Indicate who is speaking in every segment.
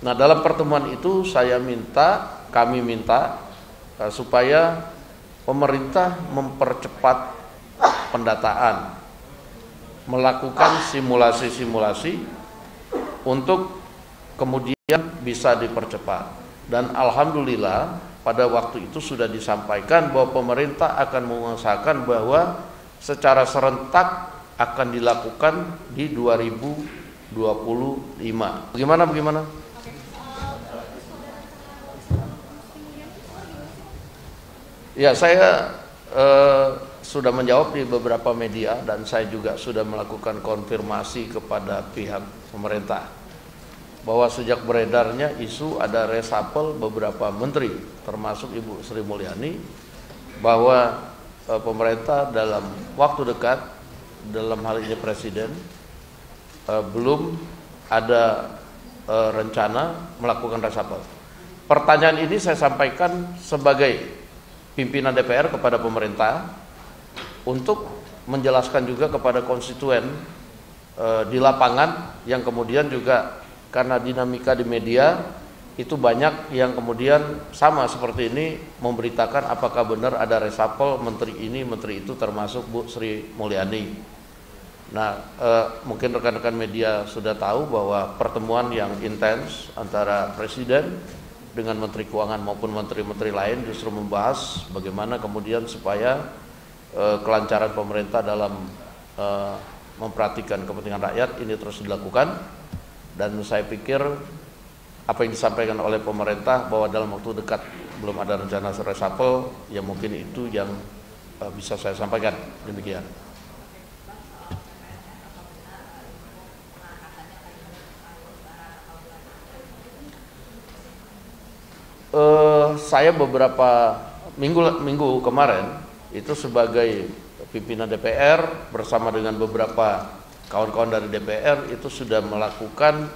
Speaker 1: Nah, dalam pertemuan itu kami minta supaya pemerintah mempercepat pendataan, melakukan simulasi-simulasi untuk kemudian bisa dipercepat. Dan alhamdulillah pada waktu itu sudah disampaikan bahwa pemerintah akan mengusahakan bahwa secara serentak akan dilakukan di 2025. Bagaimana? Ya, saya sudah menjawab di beberapa media dan saya juga sudah melakukan konfirmasi kepada pihak pemerintah bahwa sejak beredarnya isu ada reshuffle beberapa menteri termasuk Ibu Sri Mulyani, bahwa pemerintah dalam waktu dekat, dalam hal ini Presiden, belum ada rencana melakukan reshuffle. Pertanyaan ini saya sampaikan sebagai pimpinan DPR kepada pemerintah untuk menjelaskan juga kepada konstituen di lapangan, yang kemudian juga karena dinamika di media itu banyak yang kemudian sama seperti ini memberitakan apakah benar ada reshuffle menteri ini menteri itu, termasuk Bu Sri Mulyani. Nah, mungkin rekan-rekan media sudah tahu bahwa pertemuan yang intens antara Presiden dengan Menteri Keuangan maupun menteri-menteri lain justru membahas bagaimana kemudian supaya kelancaran pemerintah dalam memperhatikan kepentingan rakyat ini terus dilakukan. Dan saya pikir apa yang disampaikan oleh pemerintah bahwa dalam waktu dekat belum ada rencana reshuffle, ya mungkin itu yang bisa saya sampaikan. Demikian. Saya beberapa minggu kemarin itu sebagai pimpinan DPR bersama dengan beberapa kawan-kawan dari DPR itu sudah melakukan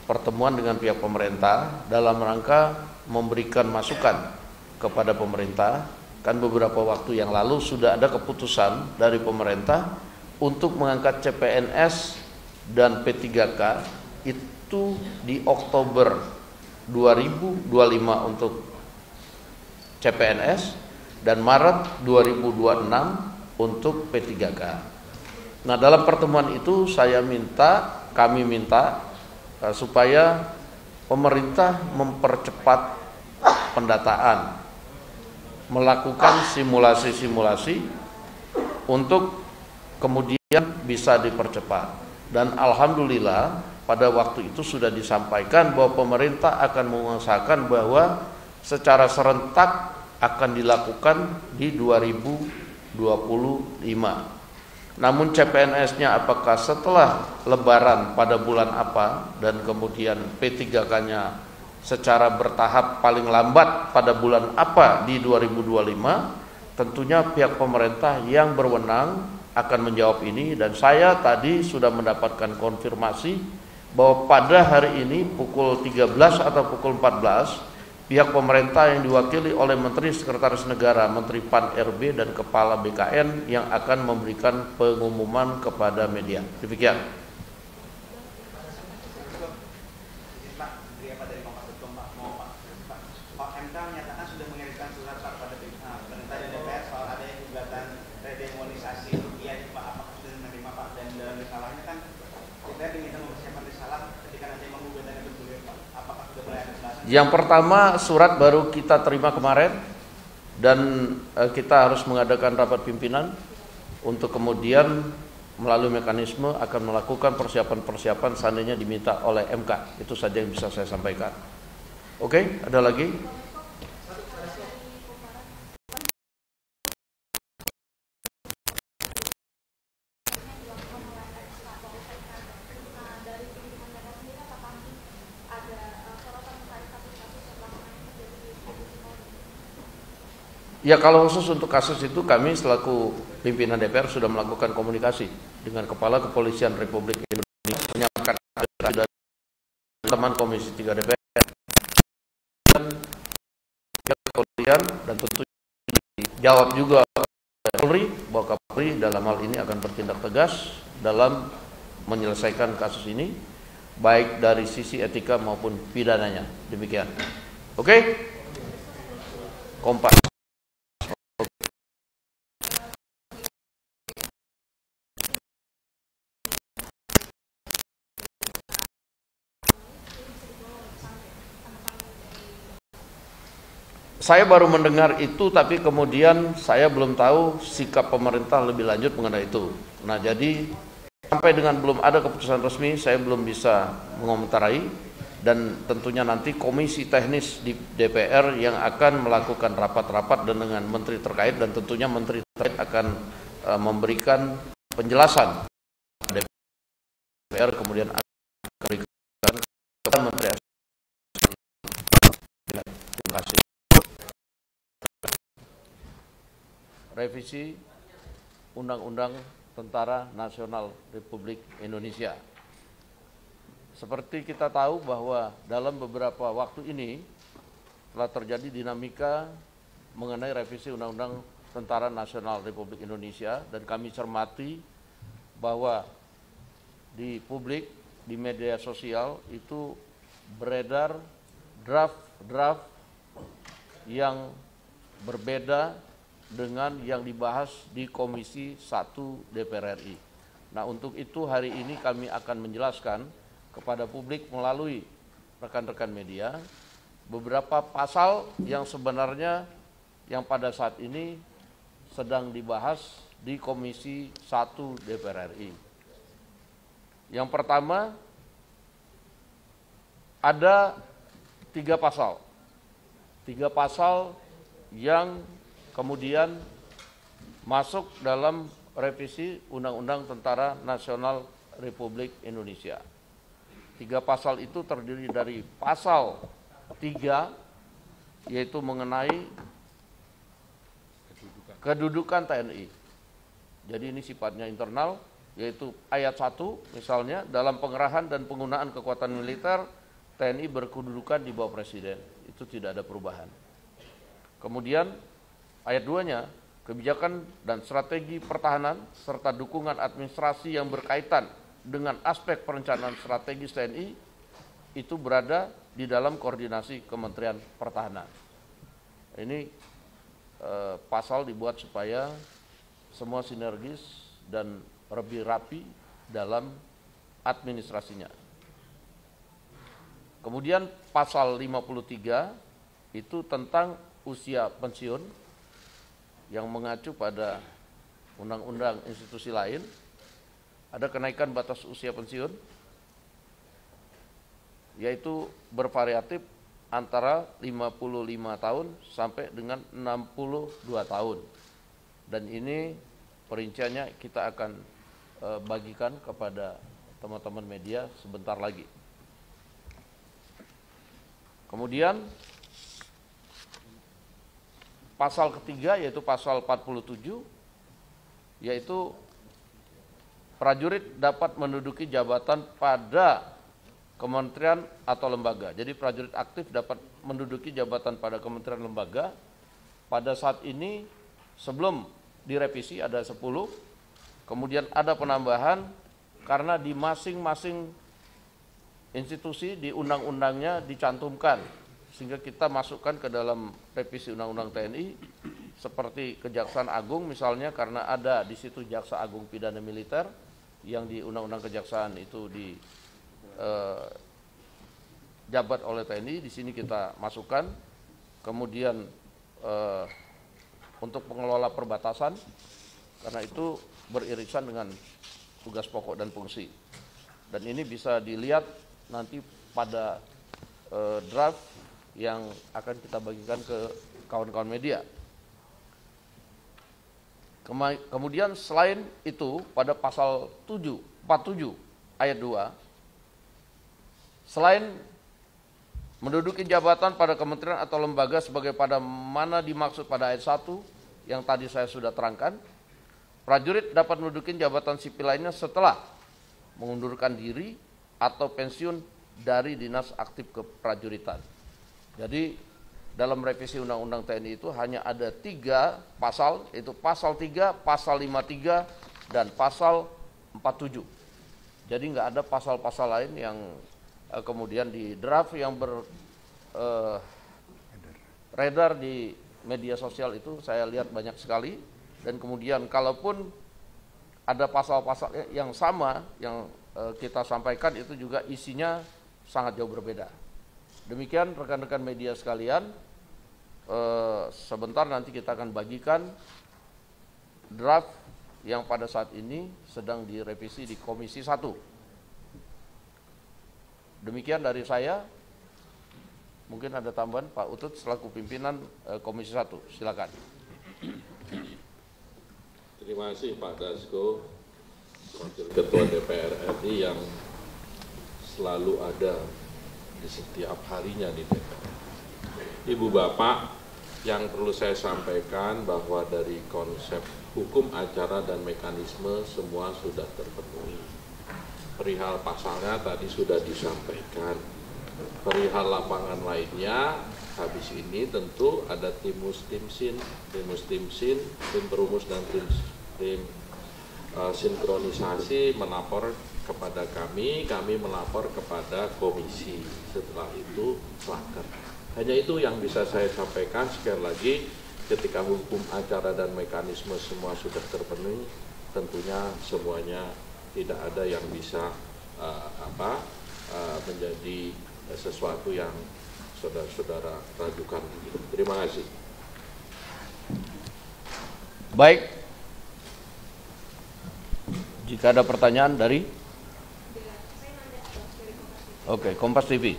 Speaker 1: pertemuan dengan pihak pemerintah dalam rangka memberikan masukan kepada pemerintah. Kan beberapa waktu yang lalu sudah ada keputusan dari pemerintah untuk mengangkat CPNS dan P3K itu di Oktober 2025 untuk CPNS dan Maret 2026 untuk P3K. Nah, dalam pertemuan itu kami minta supaya pemerintah mempercepat pendataan, melakukan simulasi-simulasi untuk kemudian bisa dipercepat. Dan alhamdulillah pada waktu itu sudah disampaikan bahwa pemerintah akan mengusahakan bahwa secara serentak akan dilakukan di 2025. Namun CPNS-nya apakah setelah Lebaran pada bulan apa dan kemudian P3K-nya secara bertahap paling lambat pada bulan apa di 2025, tentunya pihak pemerintah yang berwenang akan menjawab ini. Dan saya tadi sudah mendapatkan konfirmasi bahwa pada hari ini pukul 13 atau pukul 14 pihak pemerintah yang diwakili oleh Menteri Sekretaris Negara, Menteri Pan-RB dan Kepala BKN yang akan memberikan pengumuman kepada media. Demikian.
Speaker 2: Pak MK menyatakan sudah mengirimkan surat pada pemerintah dan DPR soal adanya gugatan redemonisasi rupiah. Pak, apakah sudah menerima Pak? Dan dalam risalahnya kan DPR diminta mempersiapkan risalah ketika nanti menggugatan itu dulu, Pak. Apakah sudah mulai ada pembahasan?
Speaker 1: Yang pertama, surat baru kita terima kemarin dan kita harus mengadakan rapat pimpinan untuk kemudian melalui mekanisme akan melakukan persiapan-persiapan seandainya diminta oleh MK. Itu saja yang bisa saya sampaikan. Oke, ada lagi? Ya, kalau khusus untuk kasus itu kami selaku pimpinan DPR sudah melakukan komunikasi dengan Kepala Kepolisian Republik Indonesia, menyampaikan dari teman Komisi 3 DPR dan kepolisian, dan tentu dijawab juga Polri bahwa Kapolri dalam hal ini akan bertindak tegas dalam menyelesaikan kasus ini. baik dari sisi etika maupun pidananya. Demikian. Oke? Kompak. Saya baru mendengar itu, tapi kemudian saya belum tahu sikap pemerintah lebih lanjut mengenai itu. Nah, jadi sampai dengan belum ada keputusan resmi, saya belum bisa mengomentari, dan tentunya nanti komisi teknis di DPR yang akan melakukan rapat-rapat dengan menteri terkait, dan tentunya menteri terkait akan memberikan penjelasan DPR, kemudian akan memberikan kepada menteri. Terima kasih. Revisi Undang-Undang Tentara Nasional Republik Indonesia. Seperti kita tahu bahwa dalam beberapa waktu ini telah terjadi dinamika mengenai revisi Undang-Undang Tentara Nasional Republik Indonesia, dan kami cermati bahwa di publik, di media sosial itu beredar draft-draft yang berbeda dengan yang dibahas di Komisi 1 DPR RI. Nah, untuk itu hari ini kami akan menjelaskan kepada publik melalui rekan-rekan media beberapa pasal yang sebenarnya yang pada saat ini sedang dibahas di Komisi 1 DPR RI. Yang pertama, ada 3 pasal. 3 pasal yang kemudian masuk dalam revisi Undang-Undang Tentara Nasional Republik Indonesia. 3 pasal itu terdiri dari pasal 3, yaitu mengenai kedudukan TNI. Jadi ini sifatnya internal, yaitu ayat 1 misalnya, dalam pengerahan dan penggunaan kekuatan militer, TNI berkedudukan di bawah Presiden. Itu tidak ada perubahan. Kemudian ayat 2-nya, kebijakan dan strategi pertahanan serta dukungan administrasi yang berkaitan dengan aspek perencanaan strategis TNI itu berada di dalam koordinasi Kementerian Pertahanan. Ini pasal dibuat supaya semua sinergis dan lebih rapi dalam administrasinya. Kemudian pasal 53 itu tentang usia pensiun, yang mengacu pada undang-undang institusi lain. Ada kenaikan batas usia pensiun, yaitu bervariatif antara 55 tahun sampai dengan 62 tahun. Dan ini perinciannya kita akan bagikan kepada teman-teman media sebentar lagi. Kemudian pasal ketiga, yaitu pasal 47, yaitu prajurit dapat menduduki jabatan pada kementerian atau lembaga. Jadi prajurit aktif dapat menduduki jabatan pada kementerian lembaga. Pada saat ini sebelum direvisi ada 10, kemudian ada penambahan karena di masing-masing institusi di undang-undangnya dicantumkan, sehingga kita masukkan ke dalam revisi Undang-Undang TNI, seperti Kejaksaan Agung misalnya, karena ada di situ Jaksa Agung Pidana Militer yang di Undang-Undang Kejaksaan itu jabat oleh TNI, di sini kita masukkan. Kemudian untuk pengelola perbatasan, karena itu beririsan dengan tugas pokok dan fungsi. Dan ini bisa dilihat nanti pada draft yang akan kita bagikan ke kawan-kawan media. Kemudian selain itu pada pasal 47 ayat 2, selain menduduki jabatan pada kementerian atau lembaga sebagai pada mana dimaksud pada ayat 1 yang tadi saya sudah terangkan, prajurit dapat menduduki jabatan sipil lainnya setelah mengundurkan diri atau pensiun dari dinas aktif keprajuritan. Jadi dalam revisi Undang-Undang TNI itu hanya ada 3 pasal, yaitu pasal 3, pasal 53, dan pasal 47. Jadi nggak ada pasal-pasal lain yang kemudian di draft yang beredar di media sosial itu saya lihat banyak sekali. Dan kemudian kalaupun ada pasal-pasal yang sama yang kita sampaikan itu juga isinya sangat jauh berbeda. Demikian rekan-rekan media sekalian, sebentar nanti kita akan bagikan draft yang pada saat ini sedang direvisi di Komisi 1. Demikian dari saya. Mungkin ada tambahan Pak Utut selaku pimpinan Komisi 1. Silakan.
Speaker 3: Terima kasih Pak Dasko, Wakil Ketua DPR RI yang selalu ada di setiap harinya di DPR. Ibu Bapak, yang perlu saya sampaikan bahwa dari konsep hukum acara dan mekanisme semua sudah terpenuhi. Perihal pasalnya tadi sudah disampaikan. Perihal lapangan lainnya, habis ini tentu ada tim mustimsin, tim perumus dan tim sinkronisasi melapor kepada kami melapor kepada komisi. Setelah itu slaker. Hanya itu yang bisa saya sampaikan. Sekali lagi, ketika hukum acara dan mekanisme semua sudah terpenuhi, tentunya semuanya tidak ada yang bisa menjadi sesuatu yang saudara-saudara ragukan. Terima kasih.
Speaker 1: Baik. Jika ada pertanyaan dari Kompas TV.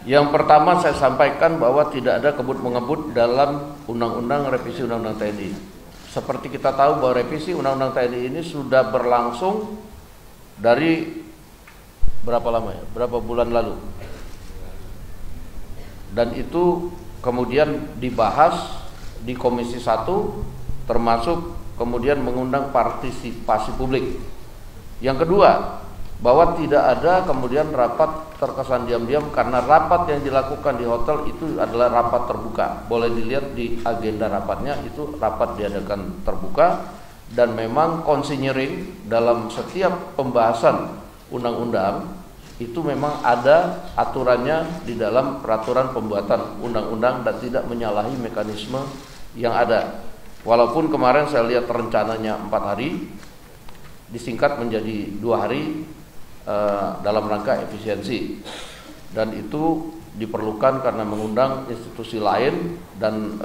Speaker 1: Yang pertama saya sampaikan bahwa tidak ada kebut-mengebut dalam Undang-Undang Revisi Undang-Undang TNI. Seperti kita tahu bahwa revisi Undang-Undang TNI ini sudah berlangsung dari berapa lama ya? Berapa bulan lalu. Dan itu kemudian dibahas di Komisi 1 termasuk kemudian mengundang partisipasi publik. Yang kedua, bahwa tidak ada kemudian rapat terkesan diam-diam karena rapat yang dilakukan di hotel itu adalah rapat terbuka. Boleh dilihat di agenda rapatnya, itu rapat diadakan terbuka dan memang konsinyering dalam setiap pembahasan undang-undang itu memang ada aturannya di dalam peraturan pembuatan undang-undang dan tidak menyalahi mekanisme yang ada. Walaupun kemarin saya lihat rencananya 4 hari disingkat menjadi 2 hari dalam rangka efisiensi, dan itu diperlukan karena mengundang institusi lain dan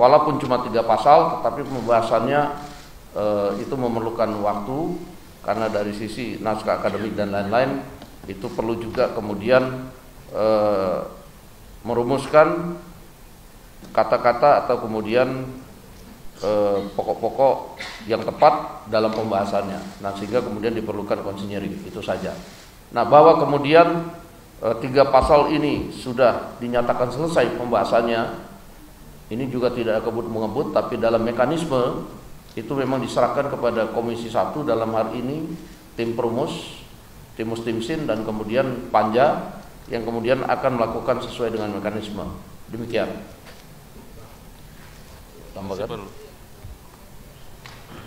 Speaker 1: walaupun cuma 3 pasal tetapi pembahasannya itu memerlukan waktu karena dari sisi naskah akademik dan lain-lain itu perlu juga kemudian merumuskan kata-kata atau kemudian pokok-pokok yang tepat dalam pembahasannya. Nah, sehingga kemudian diperlukan konsinyering, itu saja. Nah, bahwa kemudian 3 pasal ini sudah dinyatakan selesai pembahasannya, ini juga tidak kebut-mengebut, tapi dalam mekanisme itu memang diserahkan kepada Komisi 1 dalam hal ini tim perumus, tim mustimsin dan kemudian panja yang kemudian akan melakukan sesuai dengan mekanisme. Demikian. Tambahkan.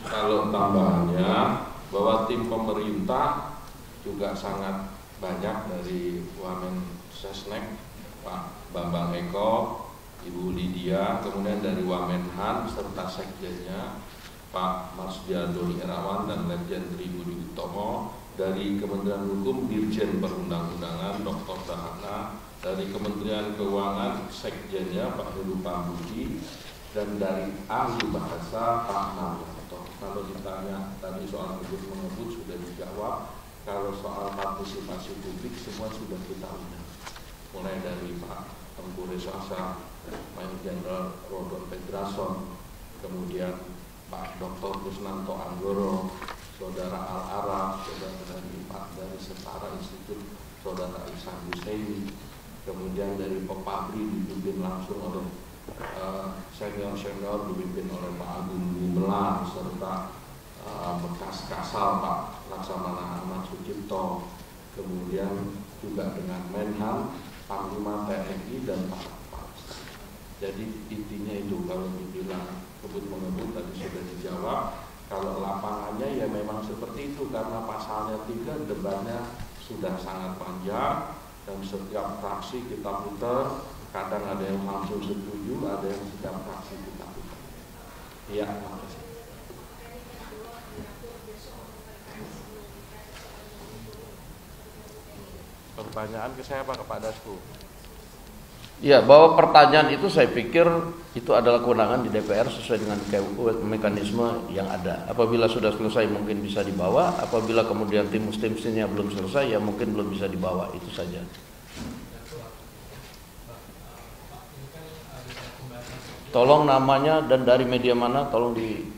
Speaker 3: Kalau tambahannya bahwa tim pemerintah juga sangat banyak dari Wamen Sesnek, Pak Bambang Eko, Ibu Lydia, kemudian dari Wamenhan serta sekjennya Pak Marsdiano Irawan dan Legend Tri Budi Utomo, dari Kementerian Hukum Dirjen Perundang-undangan Dr. Dahana, dari Kementerian Keuangan sekjennya Pak Heru Pambudi, dan dari ahli bahasa Pak Narwoto. Kalau ditanya tadi soal kebut-mengebut sudah dijawab. Kalau soal partisipasi publik semua sudah kita undang. Mulai dari Pak Tengku Resasa, Mayor Jenderal Rodon Pedrason, kemudian Pak Dr. Kusnanto Anggoro, Saudara Al-Araf, Saudara dari Pak dari Setara Institut, Saudara Ihsan Husaini, kemudian dari Pepabri dipimpin langsung oleh senior-senior dipimpin oleh Pak Agung Gumelar serta bekas Kasal Pak Laksamana Ahmad Sucipto, kemudian juga dengan Menhan, Panglima TNI dan Pak. Jadi intinya itu, kalau dibilang kebut-mengebut tadi sudah dijawab. Kalau lapangannya ya memang seperti itu, karena pasalnya 3 debatnya sudah sangat panjang dan setiap fraksi kita putar, kadang ada yang langsung setuju, ada yang setiap fraksi kita putar. Iya, makasih. Pertanyaan ke saya Pak, kepada Dasku.
Speaker 1: Ya, bahwa pertanyaan itu saya pikir itu adalah kewenangan di DPR sesuai dengan mekanisme yang ada. Apabila sudah selesai mungkin bisa dibawa, apabila kemudian timus-timusnya belum selesai ya mungkin belum bisa dibawa, itu saja. Tolong namanya dan dari media mana, tolong di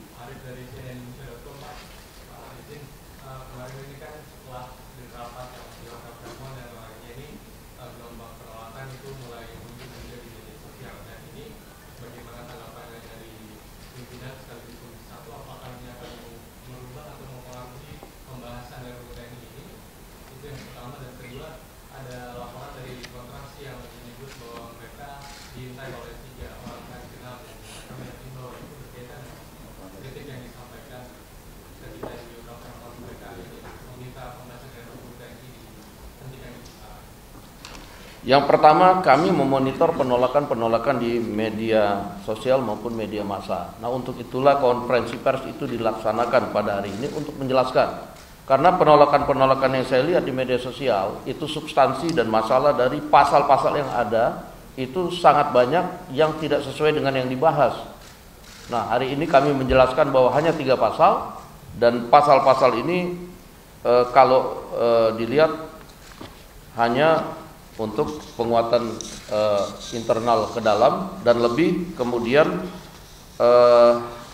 Speaker 1: Yang pertama, kami memonitor penolakan-penolakan di media sosial maupun media massa. Nah, untuk itulah konferensi pers itu dilaksanakan pada hari ini untuk menjelaskan. Karena penolakan-penolakan yang saya lihat di media sosial itu substansi dan masalah dari pasal-pasal yang ada itu sangat banyak yang tidak sesuai dengan yang dibahas. Nah, hari ini kami menjelaskan bahwa hanya 3 pasal dan pasal-pasal ini kalau dilihat hanya untuk penguatan internal ke dalam dan lebih kemudian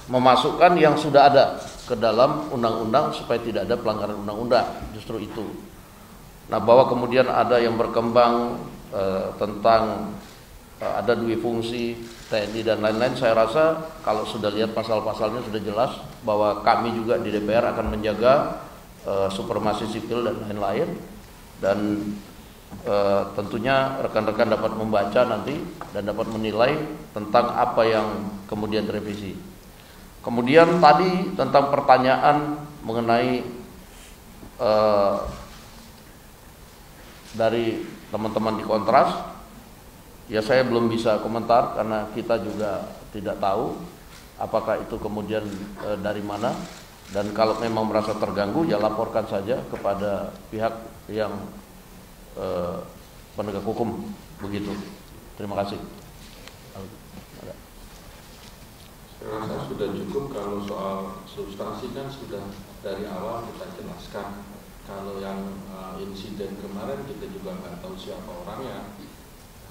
Speaker 1: memasukkan yang sudah ada ke dalam undang-undang supaya tidak ada pelanggaran undang-undang, justru itu. Nah, bahwa kemudian ada yang berkembang tentang ada dui fungsi TNI dan lain-lain, saya rasa kalau sudah lihat pasal-pasalnya sudah jelas bahwa kami juga di DPR akan menjaga supremasi sipil dan lain-lain, dan tentunya rekan-rekan dapat membaca nanti dan dapat menilai tentang apa yang kemudian direvisi. Kemudian tadi tentang pertanyaan mengenai dari teman-teman di Kontras, ya saya belum bisa komentar karena kita juga tidak tahu apakah itu kemudian dari mana, dan kalau memang merasa terganggu ya laporkan saja kepada pihak yang penegak hukum, begitu. Terima kasih.
Speaker 3: Saya rasa sudah cukup. Kalau soal substansi kan sudah dari awal kita jelaskan. Kalau yang insiden kemarin kita juga nggak tahu siapa orangnya.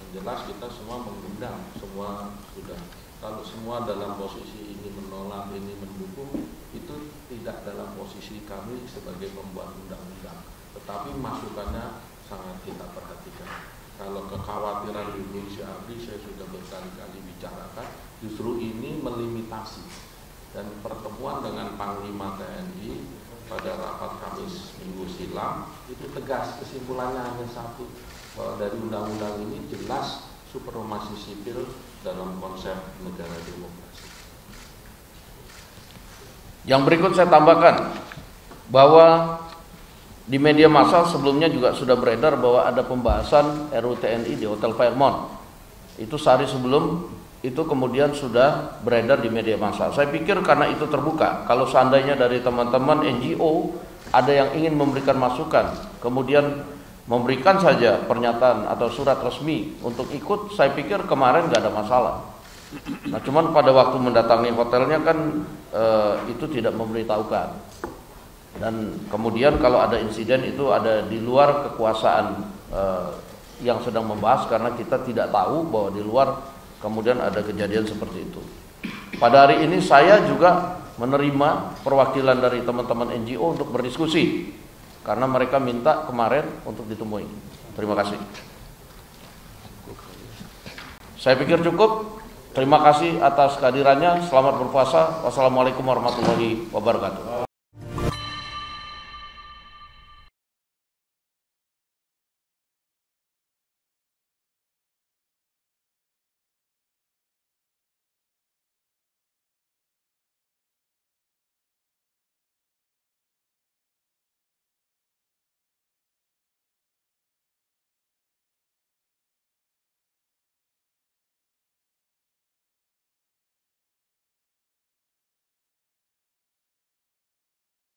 Speaker 3: Yang jelas kita semua mengundang, semua sudah. Kalau semua dalam posisi ini menolak, ini mendukung, itu tidak dalam posisi kami sebagai pembuat undang-undang. Tetapi masukannya sangat kita perhatikan. Kalau kekhawatiran di Indonesia Abri saya sudah berkali-kali bicarakan, justru ini melimitasi. Dan pertemuan dengan Panglima TNI pada rapat Kamis minggu silam itu tegas, kesimpulannya hanya satu, bahwa dari undang-undang ini jelas supremasi sipil dalam konsep negara demokrasi.
Speaker 1: Yang berikut saya tambahkan bahwa di media massa sebelumnya juga sudah beredar bahwa ada pembahasan RUU TNI di Hotel Fairmont. Itu sehari sebelum itu kemudian sudah beredar di media massa. Saya pikir karena itu terbuka, kalau seandainya dari teman-teman NGO ada yang ingin memberikan masukan, kemudian memberikan saja pernyataan atau surat resmi untuk ikut, saya pikir kemarin nggak ada masalah. Nah, cuman pada waktu mendatangi hotelnya kan itu tidak memberitahukan. Dan kemudian kalau ada insiden itu ada di luar kekuasaan yang sedang membahas, karena kita tidak tahu bahwa di luar kemudian ada kejadian seperti itu. Pada hari ini saya juga menerima perwakilan dari teman-teman NGO untuk berdiskusi, karena mereka minta kemarin untuk ditemui. Terima kasih. Saya pikir cukup. Terima kasih atas kehadirannya. Selamat berpuasa. Wassalamualaikum warahmatullahi wabarakatuh.